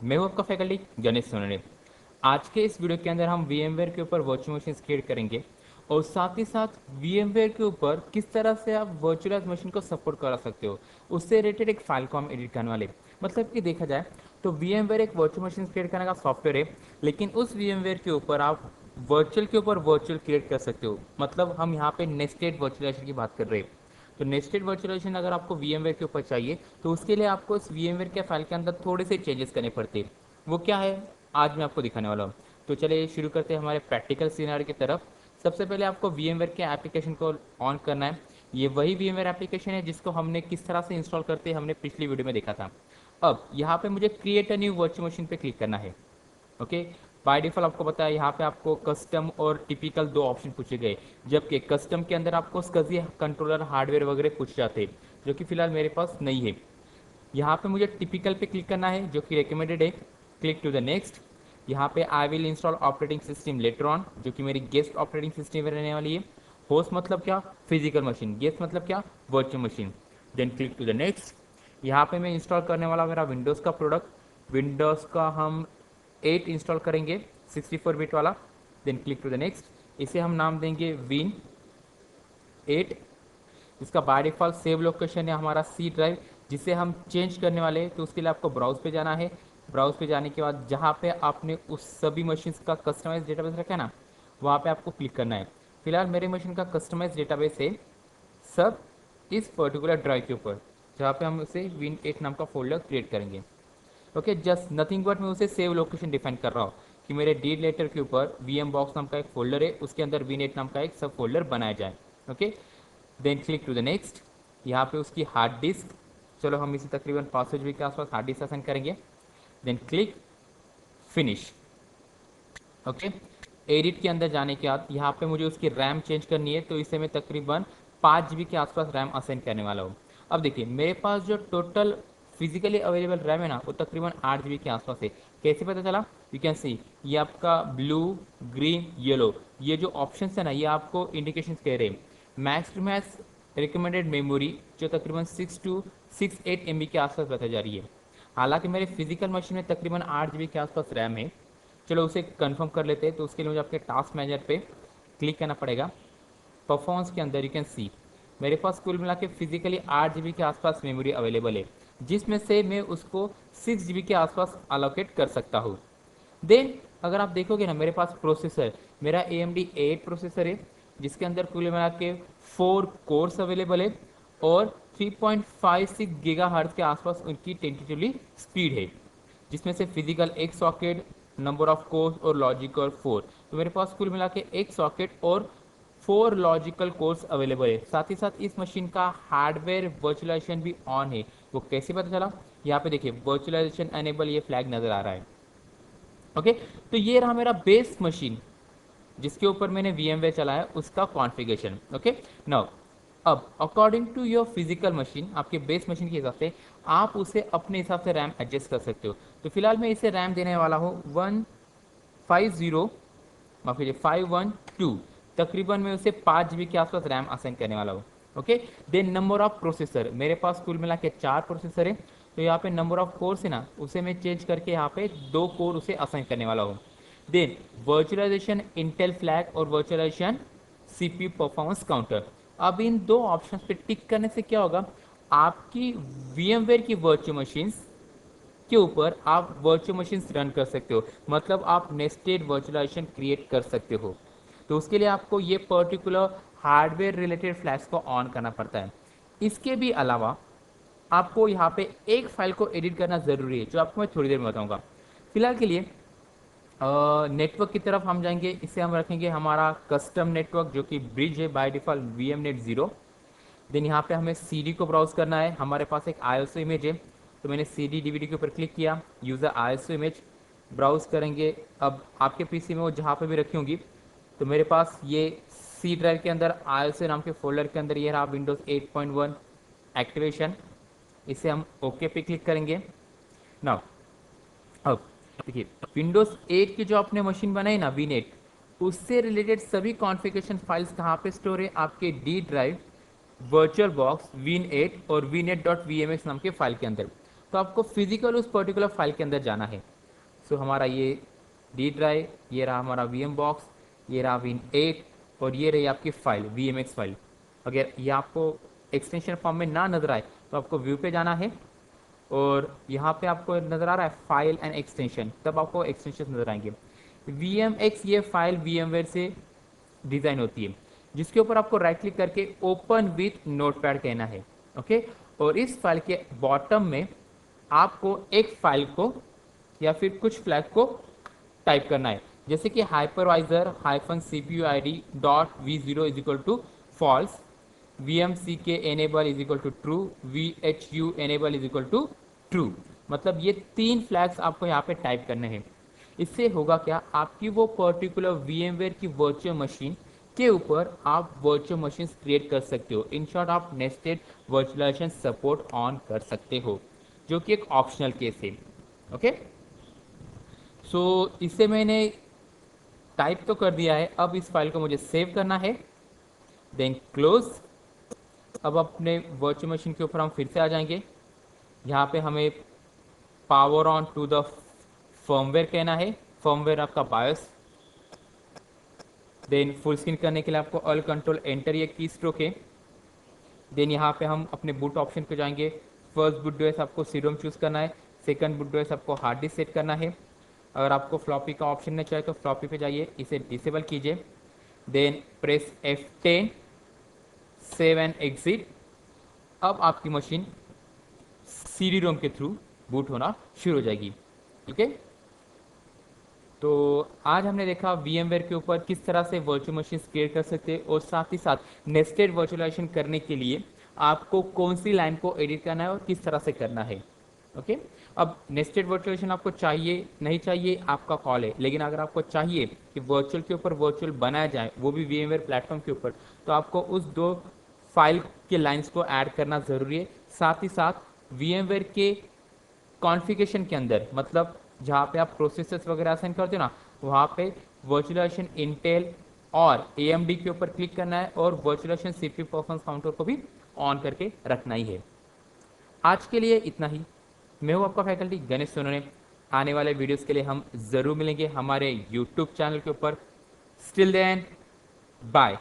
मैं हूं आपका फैकल्टी गणेश सोनने। आज के इस वीडियो के अंदर हम VMware के ऊपर वर्चुअल मशीन क्रिएट करेंगे और साथ ही साथ VMware के ऊपर किस तरह से आप वर्चुअलाइज मशीन को सपोर्ट करा सकते हो, उससे रिलेटेड एक फाइल को हम एडिट करने वाले। मतलब कि देखा जाए तो VMware एक वर्चुअल मशीन क्रिएट करने का सॉफ्टवेयर है, लेकिन उस VMware के ऊपर आप वर्चुअल के ऊपर वर्चुअल क्रिएट कर सकते हो। मतलब हम यहाँ पे नेस्टेड वर्चुअलाइजेशन की बात कर रहे हैं। तो नेस्टेड वर्चुअलाइजेशन अगर आपको VMware के ऊपर चाहिए तो उसके लिए आपको इस VMware के फाइल के अंदर थोड़े से चेंजेस करने पड़ते हैं। वो क्या है, आज मैं आपको दिखाने वाला हूँ। तो चलिए शुरू करते हैं हमारे प्रैक्टिकल सिनेरियो की तरफ। सबसे पहले आपको VMware के एप्लीकेशन को ऑन करना है। ये वही VMware एप्लीकेशन है जिसको हमने किस तरह से इंस्टॉल करते हैं हमने पिछली वीडियो में देखा था। अब यहाँ पे मुझे create a new virtual machine पे क्लिक करना है। ओके, बाय डिफॉल्ट आपको पता है यहाँ पे आपको कस्टम और टिपिकल दो ऑप्शन पूछे गए, जबकि कस्टम के अंदर आपको SCSI कंट्रोलर हार्डवेयर वगैरह पूछ जाते हैं, जो कि फिलहाल मेरे पास नहीं है। यहाँ पे मुझे टिपिकल पे क्लिक करना है जो कि रिकमेंडेड है। Click to the next. यहाँ पे I will install operating system later on, जो कि मेरी गेस्ट ऑपरेटिंग सिस्टम में रहने वाली है। होस्ट मतलब क्या, फिजिकल मशीन। गेस्ट मतलब क्या, virtual machine. Then click to the next. यहाँ पे मैं इंस्टॉल करने वाला मेरा विंडोज़ का प्रोडक्ट। विंडोज़ का हम 8 इंस्टॉल करेंगे, 64 बिट वाला। Then click to the next. इसे हम नाम देंगे विन 8। इसका बाय डिफॉल्ट सेव लोकेशन है हमारा सी ड्राइव, जिसे हम चेंज करने वाले हैं। तो उसके लिए आपको ब्राउज पे जाना है। ब्राउज पे जाने के बाद जहाँ पे आपने उस सभी मशीन्स का कस्टमाइज डेटाबेस रखा है ना, वहाँ पे आपको क्लिक करना है। फिलहाल मेरे मशीन का कस्टमाइज डेटाबेस है सब इस पर्टिकुलर ड्राइव के ऊपर, जहाँ पे हम उसे विन 8 नाम का फोल्डर क्रिएट करेंगे। ओके, जस्ट नथिंग बट मैं उसे सेव लोकेशन डिफाइन कर रहा हूँ कि मेरे डी लेटर के ऊपर VM बॉक्स नाम का एक फोल्डर है, उसके अंदर विन 8 नाम का एक सब फोल्डर बनाया जाए। Okay, then click to the next. यहाँ पे उसकी हार्ड डिस्क, चलो हम इसे तकरीबन 500 GB के आसपास हार्ड डिस्क असाइन करेंगे। Then click finish. Okay, edit के अंदर जाने के बाद यहाँ पे मुझे उसकी रैम चेंज करनी है, तो इसे मैं तकरीबन 5 GB के आसपास रैम असाइन करने वाला हूँ। अब देखिए मेरे पास जो टोटल फिजिकली अवेलेबल रैम है ना, वो तकरीबन 8 GB के आसपास है। कैसे पता चला, यू कैन सी ये आपका ब्लू ग्रीन येलो, ये जो ऑप्शन है ना, ये आपको इंडिकेशन कह रहे हैं। Max to max recommended memory जो तकरीबन 6 to 8 MB के आसपास बताई जा रही है। हालांकि मेरे फिजिकल मशीन में तकरीबन 8 GB के आसपास रैम है। चलो उसे कंफर्म कर लेते हैं। तो उसके लिए मुझे आपके टास्क मैनेजर पे क्लिक करना पड़ेगा। परफॉर्मेंस के अंदर यू कैन सी मेरे पास कुल मिला के फिजिकली 8 GB के आसपास मेमोरी अवेलेबल है, जिसमें से मैं उसको 6 GB के आसपास अलोकेट कर सकता हूँ। देन अगर आप देखोगे ना, मेरे पास प्रोसेसर मेरा AMD A8 प्रोसेसर है, जिसके अंदर कुल मिला के 4 कोर्स अवेलेबल है और 3.56 GHz के आसपास उनकी टेंटेटिवली स्पीड है, जिसमें से फिजिकल एक सॉकेट, नंबर ऑफ कोर्स और लॉजिकल 4। तो मेरे पास कुल मिला के एक सॉकेट और 4 लॉजिकल कोर्स अवेलेबल है। साथ ही साथ इस मशीन का हार्डवेयर वर्चुअलाइजेशन भी ऑन है। वो कैसे पता चला, यहाँ पे देखिए वर्चुअलाइजेशन एनेबल ये फ्लैग नजर आ रहा है। ओके, तो ये रहा मेरा बेस मशीन जिसके ऊपर मैंने VMware चलाया, उसका कॉन्फ़िगरेशन। ओके, नाउ अब according to your physical machine, आपके बेस मशीन के हिसाब से आप उसे अपने हिसाब से रैम एडजस्ट कर सकते हो। तो फिलहाल मैं इसे रैम देने वाला हूँ 150, माफ कीजिए 512। तकरीबन मैं उसे 5 GB के आसपास रैम असाइन करने वाला हूँ। Okay, then number of processor, मेरे पास कुल मिला के 4 प्रोसेसर है। तो यहाँ पे नंबर ऑफ कोर्स है ना, उसे मैं चेंज करके यहाँ पे 2 कोर उसे असाइन करने वाला हूँ। देन वर्चुअलाइजेशन इंटेल फ्लैग और वर्चुअलाइजेशन CPU परफॉर्मेंस काउंटर। अब इन दो ऑप्शंस पे टिक करने से क्या होगा, आपकी VMware की वर्चुअल मशीन्स के ऊपर आप वर्चुअल मशीन्स रन कर सकते हो। मतलब आप नेस्टेड वर्चुअलाइजेशन क्रिएट कर सकते हो। तो उसके लिए आपको ये पर्टिकुलर हार्डवेयर रिलेटेड फ्लैग्स को ऑन करना पड़ता है। इसके भी अलावा आपको यहाँ पे एक फाइल को एडिट करना ज़रूरी है, जो आपको मैं थोड़ी देर में बताऊँगा। फिलहाल के लिए नेटवर्क की तरफ हम जाएंगे। इसे हम रखेंगे हमारा कस्टम नेटवर्क, जो कि ब्रिज है बाय डिफ़ॉल्ट VMnet 0। देन यहाँ पे हमें CD को ब्राउज करना है। हमारे पास एक ISO इमेज है, तो मैंने CD DVD के ऊपर क्लिक किया, यूज़र ISO इमेज ब्राउज करेंगे। अब आपके PC में वो जहाँ पे भी रखी होंगी, तो मेरे पास ये C ड्राइव के अंदर ISO नाम के फोल्डर के अंदर ये रहा विंडोज़ 8.1 एक्टिवेशन। इसे हम ओके पे क्लिक करेंगे। नाउ अब देखिए विंडोज 8 की जो आपने मशीन बनाई ना Vnet, उससे रिलेटेड सभी कॉन्फ़िगरेशन फाइल्स कहाँ पे स्टोर है, आपके D drive virtual box Win8 और vnet.vmx नाम के फाइल के अंदर। तो आपको फिजिकल उस पर्टिकुलर फाइल के अंदर जाना है। सो हमारा ये डी ड्राइव, ये रहा हमारा वीएम बॉक्स, ये रहा Win8 और ये रही आपकी फाइल VMX फाइल। अगर ये आपको एक्सटेंशन फॉर्म में ना नजर आए तो आपको व्यू पे जाना है और यहाँ पे आपको नजर आ रहा है फाइल एंड एक्सटेंशन, तब आपको एक्सटेंशन नजर आएंगे। VMX ये फाइल VMware से डिजाइन होती है, जिसके ऊपर आपको राइट क्लिक करके ओपन विथ नोटपैड कहना है। ओके, और इस फाइल के बॉटम में आपको एक फाइल को या फिर कुछ फ्लैग को टाइप करना है, जैसे कि hypervisor -cpuid.v0 is equal to false, vmck enable is equal to true, vhu enable is equal to true. मतलब ये 3 फ्लैग्स आपको यहाँ पे टाइप करने हैं। इससे होगा क्या, आपकी वो पर्टिकुलर VMware की वर्चुअल मशीन के ऊपर आप वर्चुअल मशीन क्रिएट कर सकते हो। इन शॉर्ट आप नेस्टेड वर्चुअलाइजेशन सपोर्ट ऑन कर सकते हो, जो कि एक ऑप्शनल केस है। ओके, सो इसे मैंने टाइप तो कर दिया है, अब इस फाइल को मुझे सेव करना है, देन क्लोज। अब अपने वर्चुअल मशीन के ऊपर हम फिर से आ जाएंगे। यहाँ पे हमें power on to the firmware कहना है, फर्मवेयर आपका बायोस। देन फुल स्क्रीन करने के लिए आपको ऑल कंट्रोल एंटर ये की स्ट्रोक है। देन यहाँ पे हम अपने बूट ऑप्शन पे जाएंगे। फर्स्ट बूट डिवाइस आपको सीरोम चूज़ करना है, सेकंड बूट डिवाइस आपको हार्ड डिस्क सेट करना है। अगर आपको फ्लॉपी का ऑप्शन नहीं चाहिए तो फ्लॉपी पे जाइए, इसे डिसेबल कीजिए। Then press F10, save and exit. अब आपकी मशीन CD रोम के थ्रू बूट होना शुरू हो जाएगी। ठीक है, तो आज हमने देखा VMware के ऊपर किस तरह से वर्चुअल मशीन क्रिएट कर सकते हैं और साथ ही साथ नेस्टेड वर्चुअलाइजेशन करने के लिए आपको कौन सी लाइन को एडिट करना है और किस तरह से करना है। ओके, अब नेस्टेड वर्चुअलाइजेशन आपको चाहिए नहीं चाहिए आपका कॉल है, लेकिन अगर आपको चाहिए कि वर्चुअल के ऊपर वर्चुअल बनाया जाए वो भी VMware प्लेटफॉर्म के ऊपर, तो आपको उस 2 फाइल के लाइन्स को ऐड करना ज़रूरी है। साथ ही साथ VMware के कॉन्फ़िगरेशन के अंदर, मतलब जहाँ पे आप प्रोसेसर्स वगैरह असाइन करते हो ना, वहाँ पे वर्चुअलाइजेशन इंटेल और AMD के ऊपर क्लिक करना है और वर्चुअलाइजेशन CPU परफॉर्मेंस काउंटर को भी ऑन करके रखना ही है। आज के लिए इतना ही। मैं हूँ आपका फैकल्टी गणेश सोनोने। आने वाले वीडियोस के लिए हम ज़रूर मिलेंगे हमारे YouTube चैनल के ऊपर। Still then, bye.